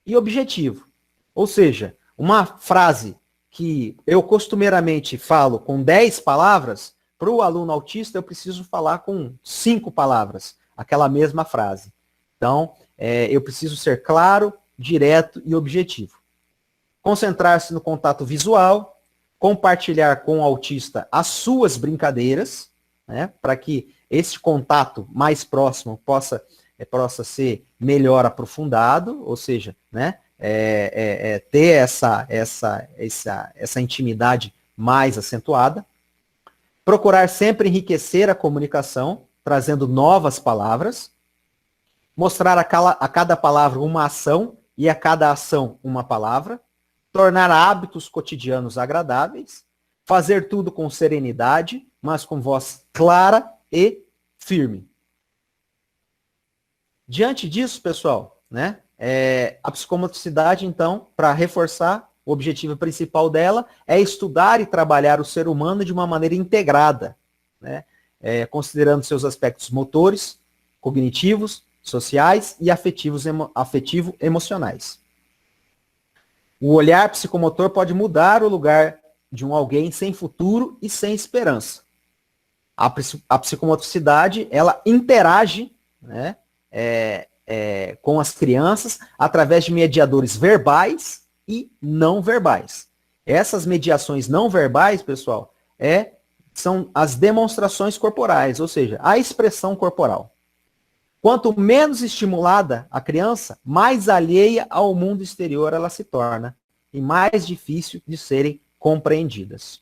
e objetivo. Ou seja, uma frase que eu costumeiramente falo com 10 palavras, para o aluno autista eu preciso falar com 5 palavras, aquela mesma frase. Então, eu preciso ser claro, direto e objetivo. Concentrar-se no contato visual, compartilhar com o autista as suas brincadeiras, né, para que esse contato mais próximo possa ser melhor aprofundado, ou seja, né, ter essa intimidade mais acentuada. Procurar sempre enriquecer a comunicação, trazendo novas palavras. Mostrar a cada palavra uma ação e a cada ação uma palavra. Tornar hábitos cotidianos agradáveis. Fazer tudo com serenidade, mas com voz clara e firme. Diante disso, pessoal, né, a psicomotricidade, então, para reforçar, o objetivo principal dela é estudar e trabalhar o ser humano de uma maneira integrada, né, considerando seus aspectos motores, cognitivos, sociais e afetivo-emocionais. O olhar psicomotor pode mudar o lugar de um alguém sem futuro e sem esperança. A psicomotricidade, ela interage, né, com as crianças através de mediadores verbais e não verbais. Essas mediações não verbais, pessoal, são as demonstrações corporais, ou seja, a expressão corporal. Quanto menos estimulada a criança, mais alheia ao mundo exterior ela se torna e mais difícil de serem compreendidas.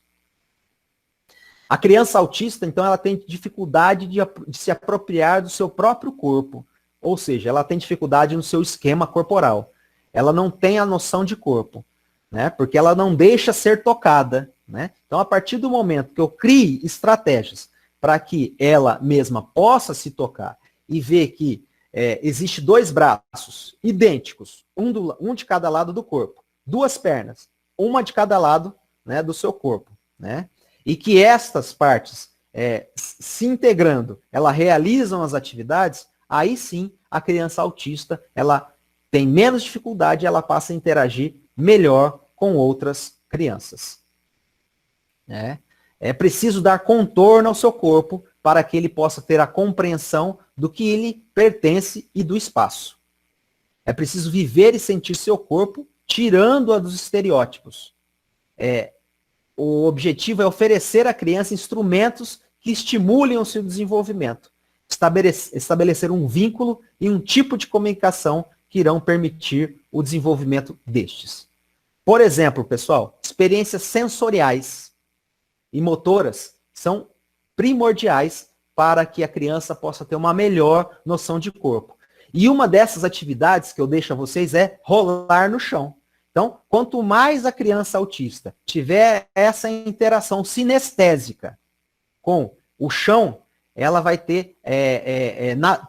A criança autista, então, ela tem dificuldade de se apropriar do seu próprio corpo, ou seja, ela tem dificuldade no seu esquema corporal. Ela não tem a noção de corpo, né? Porque ela não deixa ser tocada, né? Então, a partir do momento que eu crie estratégias para que ela mesma possa se tocar e ver que existe 2 braços idênticos, um de cada lado do corpo, 2 pernas, uma de cada lado, né, do seu corpo, né? E que estas partes, se integrando, ela realizam as atividades, aí sim a criança autista ela tem menos dificuldade, ela passa a interagir melhor com outras crianças. É preciso dar contorno ao seu corpo para que ele possa ter a compreensão do que ele pertence e do espaço. É preciso viver e sentir seu corpo, tirando-a dos estereótipos. O objetivo é oferecer à criança instrumentos que estimulem o seu desenvolvimento, estabelecer um vínculo e um tipo de comunicação que irão permitir o desenvolvimento destes. Por exemplo, pessoal, experiências sensoriais e motoras são primordiais para que a criança possa ter uma melhor noção de corpo. E uma dessas atividades que eu deixo a vocês é rolar no chão. Então, quanto mais a criança autista tiver essa interação sinestésica com o chão, ela vai ter,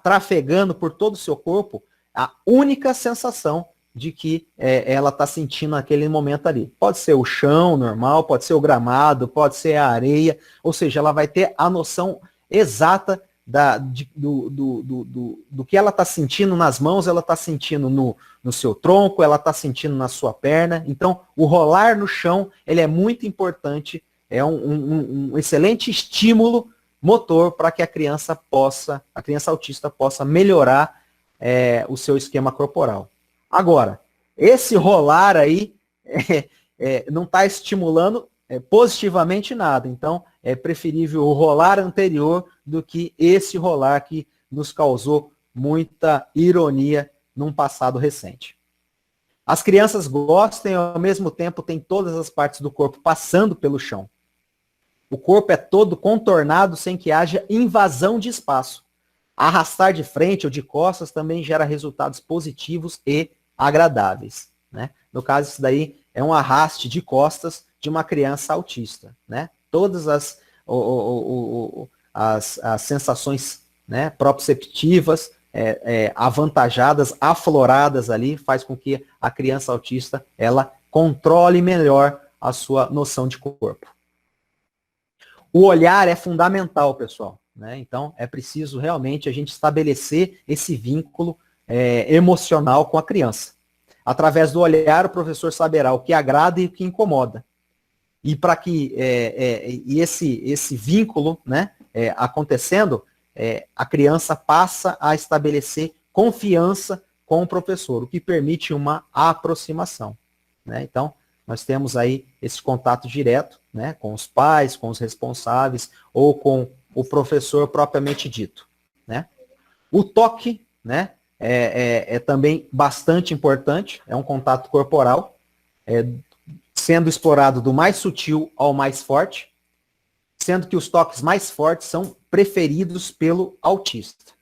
trafegando por todo o seu corpo, a única sensação de que ela está sentindo naquele momento ali. Pode ser o chão normal, pode ser o gramado, pode ser a areia, ou seja, ela vai ter a noção exata do que ela está sentindo nas mãos, ela está sentindo no seu tronco, ela está sentindo na sua perna. Então, o rolar no chão, ele é muito importante, é um excelente estímulo motor para que a criança autista possa melhorar o seu esquema corporal. Agora, esse rolar aí não está estimulando positivamente nada. Então, é preferível o rolar anterior do que esse rolar que nos causou muita ironia num passado recente. As crianças gostam e, ao mesmo tempo, têm todas as partes do corpo passando pelo chão. O corpo é todo contornado sem que haja invasão de espaço. Arrastar de frente ou de costas também gera resultados positivos e agradáveis, né? No caso, isso daí é um arraste de costas de uma criança autista, né? Todas as sensações, né, proprioceptivas, avantajadas, afloradas ali, faz com que a criança autista ela controle melhor a sua noção de corpo. O olhar é fundamental, pessoal, né? Então, é preciso realmente a gente estabelecer esse vínculo emocional com a criança. Através do olhar, o professor saberá o que agrada e o que incomoda. E para que esse vínculo, né, acontecendo, a criança passa a estabelecer confiança com o professor, o que permite uma aproximação, né? Então, nós temos aí esse contato direto, né, com os pais, com os responsáveis ou com o professor propriamente dito, né? O toque, né, é também bastante importante, é um contato corporal, sendo explorado do mais sutil ao mais forte, sendo que os toques mais fortes são preferidos pelo autista.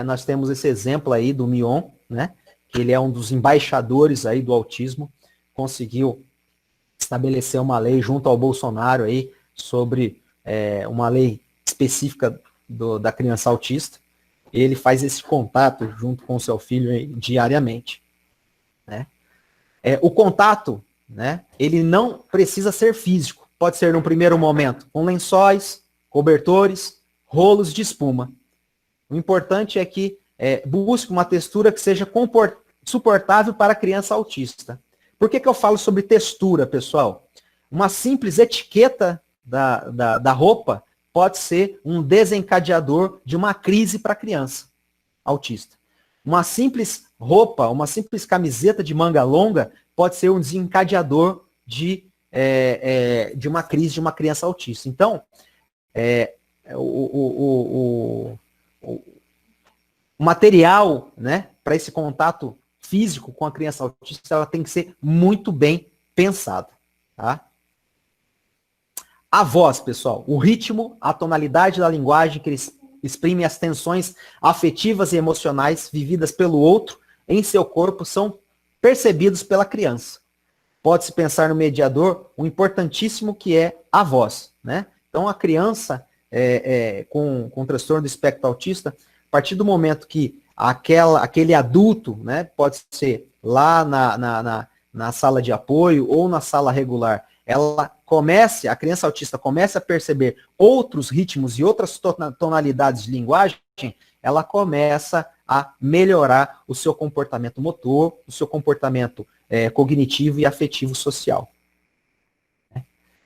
Nós temos esse exemplo aí do Mion, né, que ele é um dos embaixadores aí do autismo, conseguiu estabelecer uma lei junto ao Bolsonaro aí sobre uma lei específica da criança autista. Ele faz esse contato junto com o seu filho aí, diariamente, né? O contato, né, ele não precisa ser físico, pode ser num primeiro momento com lençóis, cobertores, rolos de espuma. O importante é que busque uma textura que seja suportável para a criança autista. Por que eu falo sobre textura, pessoal? Uma simples etiqueta da roupa pode ser um desencadeador de uma crise para a criança autista. Uma simples roupa, uma simples camiseta de manga longa pode ser um desencadeador de uma crise de uma criança autista. Então, o material, né, para esse contato físico com a criança autista, ela tem que ser muito bem pensada, tá? A voz, pessoal, o ritmo, a tonalidade da linguagem que exprime as tensões afetivas e emocionais vividas pelo outro em seu corpo são percebidos pela criança. Pode-se pensar no mediador, o importantíssimo que é a voz, né? Então, a criança com transtorno do espectro autista, a partir do momento que aquele adulto, né, pode ser lá na sala de apoio ou na sala regular, a criança autista começa a perceber outros ritmos e outras tonalidades de linguagem, ela começa a melhorar o seu comportamento motor, o seu comportamento cognitivo e afetivo social.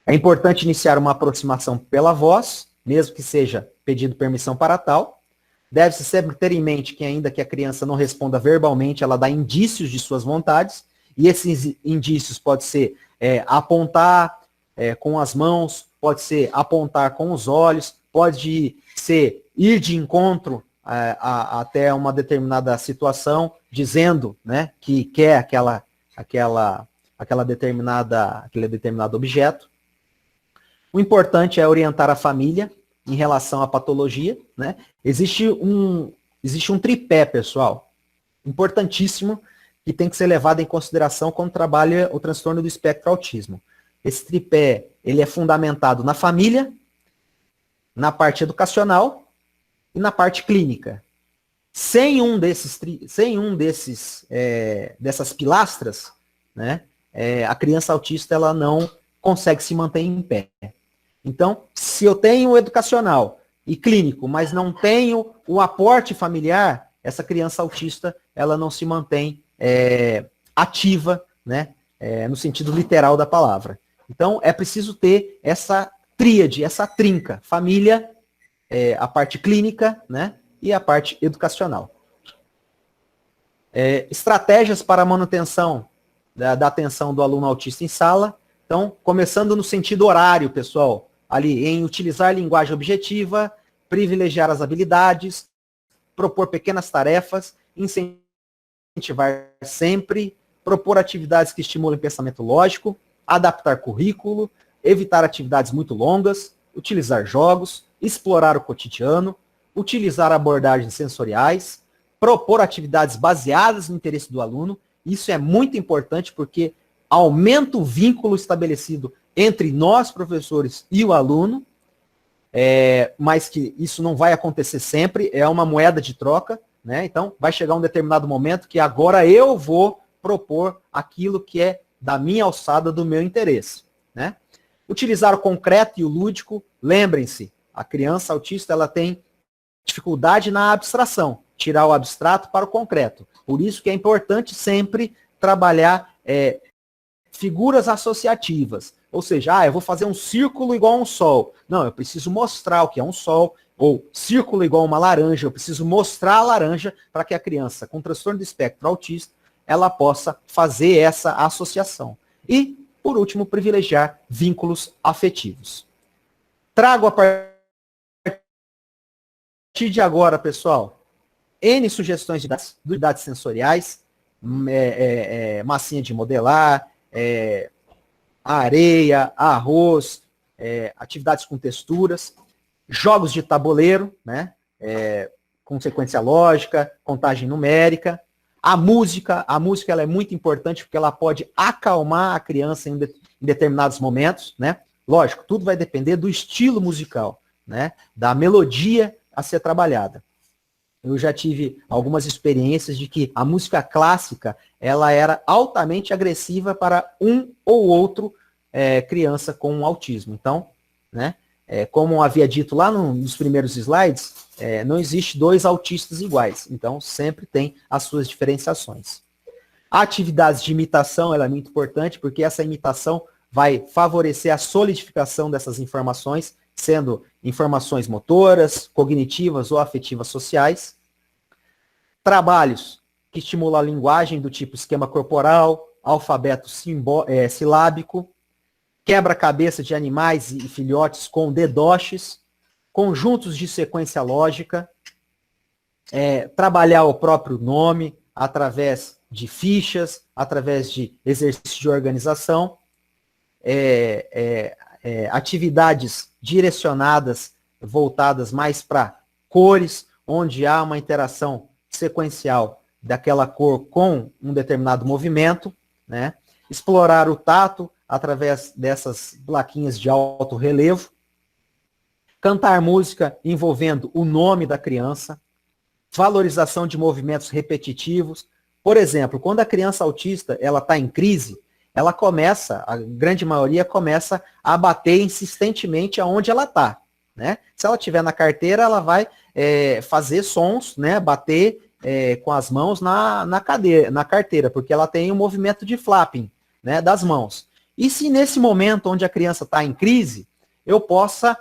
É importante iniciar uma aproximação pela voz, mesmo que seja pedindo permissão para tal. Deve-se sempre ter em mente que ainda que a criança não responda verbalmente, ela dá indícios de suas vontades, e esses indícios podem ser apontar com as mãos, pode ser apontar com os olhos, pode ser ir de encontro até uma determinada situação, dizendo, né, que quer aquele determinado objeto. O importante é orientar a família em relação à patologia, né? Existe um tripé, pessoal, importantíssimo, que tem que ser levado em consideração quando trabalha o transtorno do espectro autismo. Esse tripé, ele é fundamentado na família, na parte educacional e na parte clínica. Sem dessas pilastras, né, a criança autista ela não consegue se manter em pé. Então, se eu tenho o educacional e clínico, mas não tenho o aporte familiar, essa criança autista ela não se mantém ativa, né, no sentido literal da palavra. Então, é preciso ter essa tríade, essa trinca, família, a parte clínica, né, e a parte educacional. Estratégias para a manutenção da atenção do aluno autista em sala. Então, começando no sentido horário, pessoal, ali em utilizar linguagem objetiva, privilegiar as habilidades, propor pequenas tarefas, incentivar sempre, propor atividades que estimulem pensamento lógico, adaptar currículo, evitar atividades muito longas, utilizar jogos, explorar o cotidiano, utilizar abordagens sensoriais, propor atividades baseadas no interesse do aluno. Isso é muito importante porque aumenta o vínculo estabelecido entre nós, professores, e o aluno, mas que isso não vai acontecer sempre, é uma moeda de troca, né? Então, vai chegar um determinado momento que agora eu vou propor aquilo que é da minha alçada, do meu interesse. né? Utilizar o concreto e o lúdico. Lembrem-se, a criança autista ela tem dificuldade na abstração, tirar o abstrato para o concreto. Por isso que é importante sempre trabalhar figuras associativas. Ou seja, eu vou fazer um círculo igual a um sol. Não, eu preciso mostrar o que é um sol. Ou círculo igual a uma laranja, eu preciso mostrar a laranja para que a criança com transtorno do espectro autista ela possa fazer essa associação. E, por último, privilegiar vínculos afetivos. Trago a partir de agora, pessoal, N sugestões de habilidades sensoriais, massinha de modelar, areia, arroz, atividades com texturas, jogos de tabuleiro, né? Com sequência lógica, contagem numérica. A música ela é muito importante porque ela pode acalmar a criança em determinados momentos, né? Lógico, tudo vai depender do estilo musical, né? Da melodia a ser trabalhada. Eu já tive algumas experiências de que a música clássica ela era altamente agressiva para um ou outro criança com autismo. Então, né? Como havia dito lá nos primeiros slides, não existe dois autistas iguais. Então, sempre tem as suas diferenciações. A atividade de imitação ela é muito importante, porque essa imitação vai favorecer a solidificação dessas informações, sendo informações motoras, cognitivas ou afetivas sociais. Trabalhos que estimulam a linguagem do tipo esquema corporal, alfabeto silábico, quebra-cabeça de animais e filhotes com dedoches, conjuntos de sequência lógica, trabalhar o próprio nome através de fichas, através de exercícios de organização, atividades direcionadas, voltadas mais para cores, onde há uma interação sequencial daquela cor com um determinado movimento, né? Explorar o tato através dessas plaquinhas de alto relevo, cantar música envolvendo o nome da criança, valorização de movimentos repetitivos. Por exemplo, quando a criança autista ela está em crise, ela começa, a grande maioria começa a bater insistentemente aonde ela está, né? Se ela estiver na carteira, ela vai fazer sons, né? Bater com as mãos na carteira, porque ela tem um movimento de flapping, né? Das mãos. E se nesse momento onde a criança está em crise, eu possa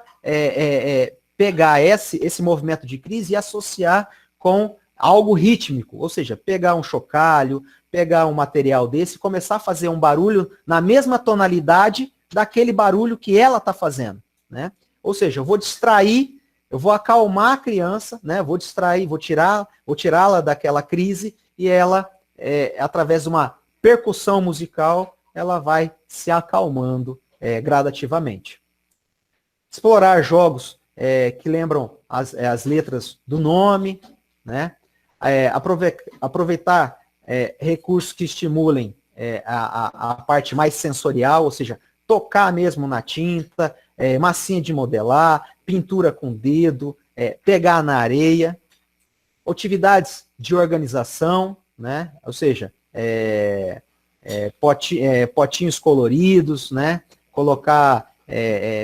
pegar esse movimento de crise e associar com algo rítmico, ou seja, pegar um chocalho, pegar um material desse e começar a fazer um barulho na mesma tonalidade daquele barulho que ela está fazendo, né? Ou seja, eu vou distrair, eu vou acalmar a criança, né? Vou distrair, vou tirá-la daquela crise e ela, através de uma percussão musical, ela vai se acalmando gradativamente. Explorar jogos que lembram as letras do nome, né? Aproveitar recursos que estimulem a parte mais sensorial, ou seja, tocar mesmo na tinta, massinha de modelar, pintura com dedo, pegar na areia, atividades de organização, né? Ou seja, potinhos coloridos, né? Colocar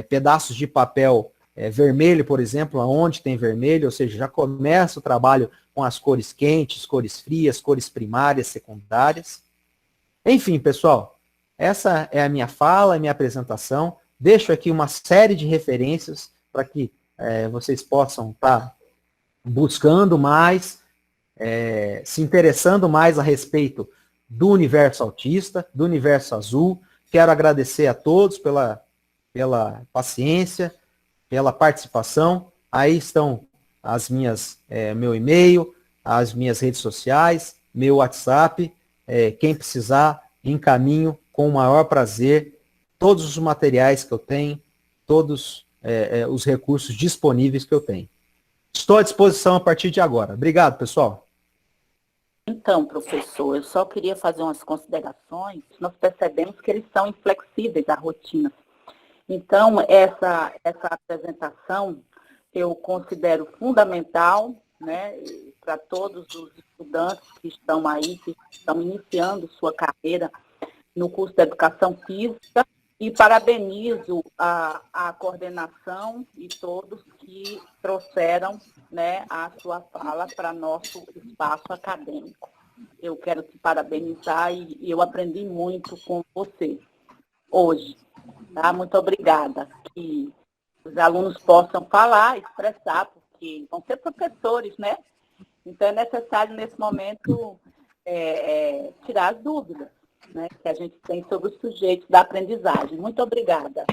pedaços de papel vermelho, por exemplo, aonde tem vermelho, ou seja, já começa o trabalho com as cores quentes, cores frias, cores primárias, secundárias. Enfim, pessoal, essa é a minha fala, a minha apresentação. Deixo aqui uma série de referências para que vocês possam estar buscando mais, se interessando mais a respeito do universo autista, do universo azul. Quero agradecer a todos pela paciência, pela participação. Aí estão meu e-mail, as minhas redes sociais, meu WhatsApp. Quem precisar, encaminho com o maior prazer todos os materiais que eu tenho, todos os recursos disponíveis que eu tenho. Estou à disposição a partir de agora. Obrigado, pessoal. Então, professor, eu só queria fazer umas considerações. Nós percebemos que eles são inflexíveis à rotina. Então, essa apresentação eu considero fundamental, né, para todos os estudantes que estão aí, que estão iniciando sua carreira no curso de Educação Física, E parabenizo a coordenação e todos que trouxeram, né, a sua fala para nosso espaço acadêmico. Eu quero te parabenizar e eu aprendi muito com você hoje. Tá? Muito obrigada. Que os alunos possam falar, expressar, porque vão ser professores, né? Então, é necessário, nesse momento, tirar as dúvidas, né, que a gente tem sobre os sujeitos da aprendizagem. Muito obrigada.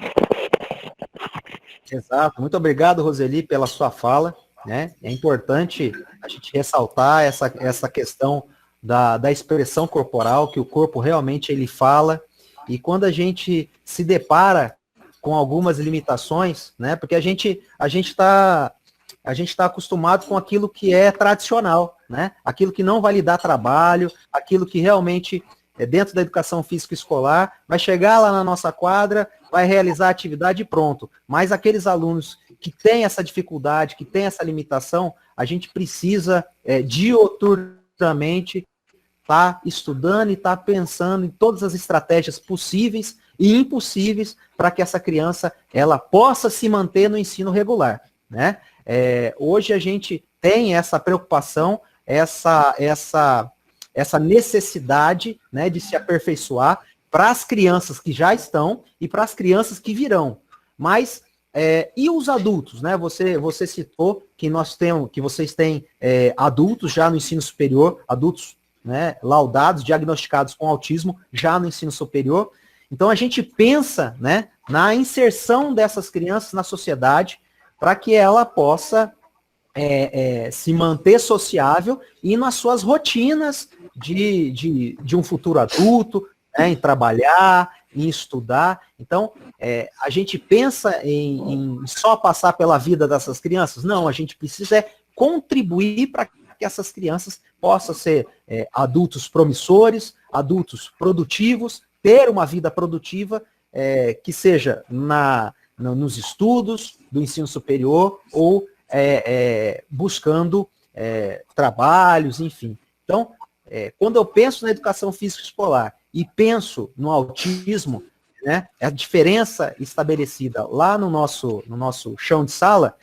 Exato. Muito obrigado, Roseli, pela sua fala. Né? É importante a gente ressaltar essa questão da expressão corporal, que o corpo realmente ele fala. E quando a gente se depara com algumas limitações, né? Porque a gente está acostumado com aquilo que é tradicional, né? Aquilo que não vai lhe dar trabalho, aquilo que realmente é dentro da educação física escolar, vai chegar lá na nossa quadra, vai realizar a atividade e pronto. Mas aqueles alunos que têm essa dificuldade, que têm essa limitação, a gente precisa dioturnamente estar estudando e estar pensando em todas as estratégias possíveis e impossíveis para que essa criança ela possa se manter no ensino regular, né? Hoje a gente tem essa preocupação, essa necessidade, né, de se aperfeiçoar para as crianças que já estão e para as crianças que virão. Mas e os adultos, né? Você citou que vocês têm adultos já no ensino superior, adultos, né, laudados, diagnosticados com autismo já no ensino superior. Então a gente pensa, né, na inserção dessas crianças na sociedade para que ela possa se manter sociável e nas suas rotinas de um futuro adulto, né, em trabalhar, em estudar. Então, a gente pensa em só passar pela vida dessas crianças? Não, a gente precisa contribuir para que essas crianças possam ser adultos promissores, adultos produtivos, ter uma vida produtiva que seja nos estudos do ensino superior ou buscando trabalhos, enfim. Então, quando eu penso na educação física escolar e penso no autismo, né, a diferença estabelecida lá no nosso chão de sala,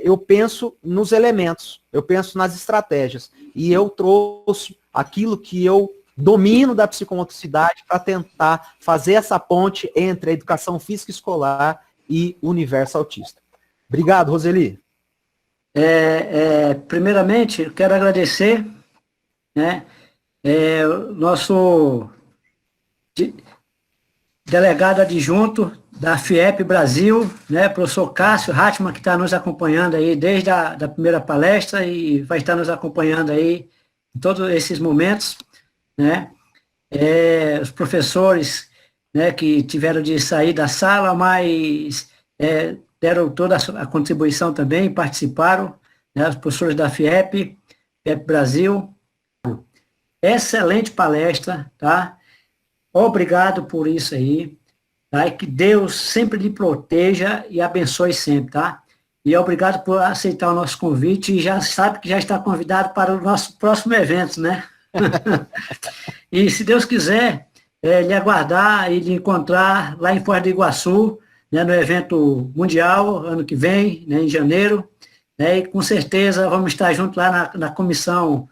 eu penso nos elementos, eu penso nas estratégias. E eu trouxe aquilo que eu domino da psicomotricidade para tentar fazer essa ponte entre a educação física escolar e o universo autista. Obrigado, Roseli. Primeiramente, eu quero agradecer, né, o nosso delegado adjunto da FIEP Brasil, né, professor Cássio Hartmann, que está nos acompanhando aí desde a primeira palestra e vai estar nos acompanhando aí em todos esses momentos, né, os professores, né, que tiveram de sair da sala, mas deram toda a contribuição também, participaram, né, os professores da FIEP Brasil. Excelente palestra, tá? Obrigado por isso aí, tá? E que Deus sempre lhe proteja e abençoe sempre, tá? E obrigado por aceitar o nosso convite e já sabe que já está convidado para o nosso próximo evento, né? E se Deus quiser, lhe aguardar e lhe encontrar lá em Foz do Iguaçu, né, no evento mundial, ano que vem, né, em janeiro, né, e com certeza vamos estar juntos lá na comissão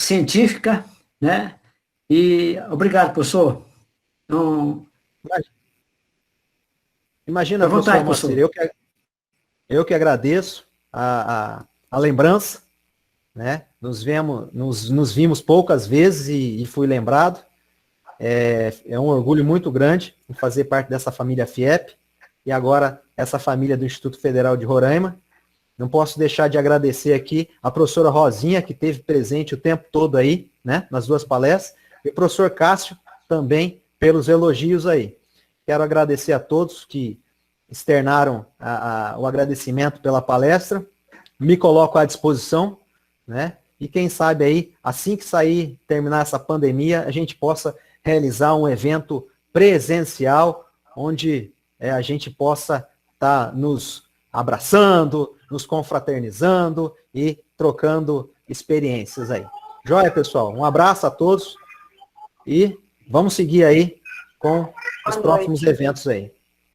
científica, né? E obrigado, professor. Então, Imagina, vontade, professor Moacir, eu que agradeço a lembrança, né? Nos vimos poucas vezes e fui lembrado. É um orgulho muito grande em fazer parte dessa família FIEP e agora essa família do Instituto Federal de Roraima. Não posso deixar de agradecer aqui a professora Rosinha, que esteve presente o tempo todo aí, né, nas duas palestras, e o professor Cássio também pelos elogios aí. Quero agradecer a todos que externaram o agradecimento pela palestra. Me coloco à disposição, né? E quem sabe aí, assim que terminar essa pandemia, a gente possa realizar um evento presencial, onde a gente possa estar nos abraçando, nos confraternizando e trocando experiências aí. Joia, pessoal? Um abraço a todos e vamos seguir aí com os próximos eventos aí.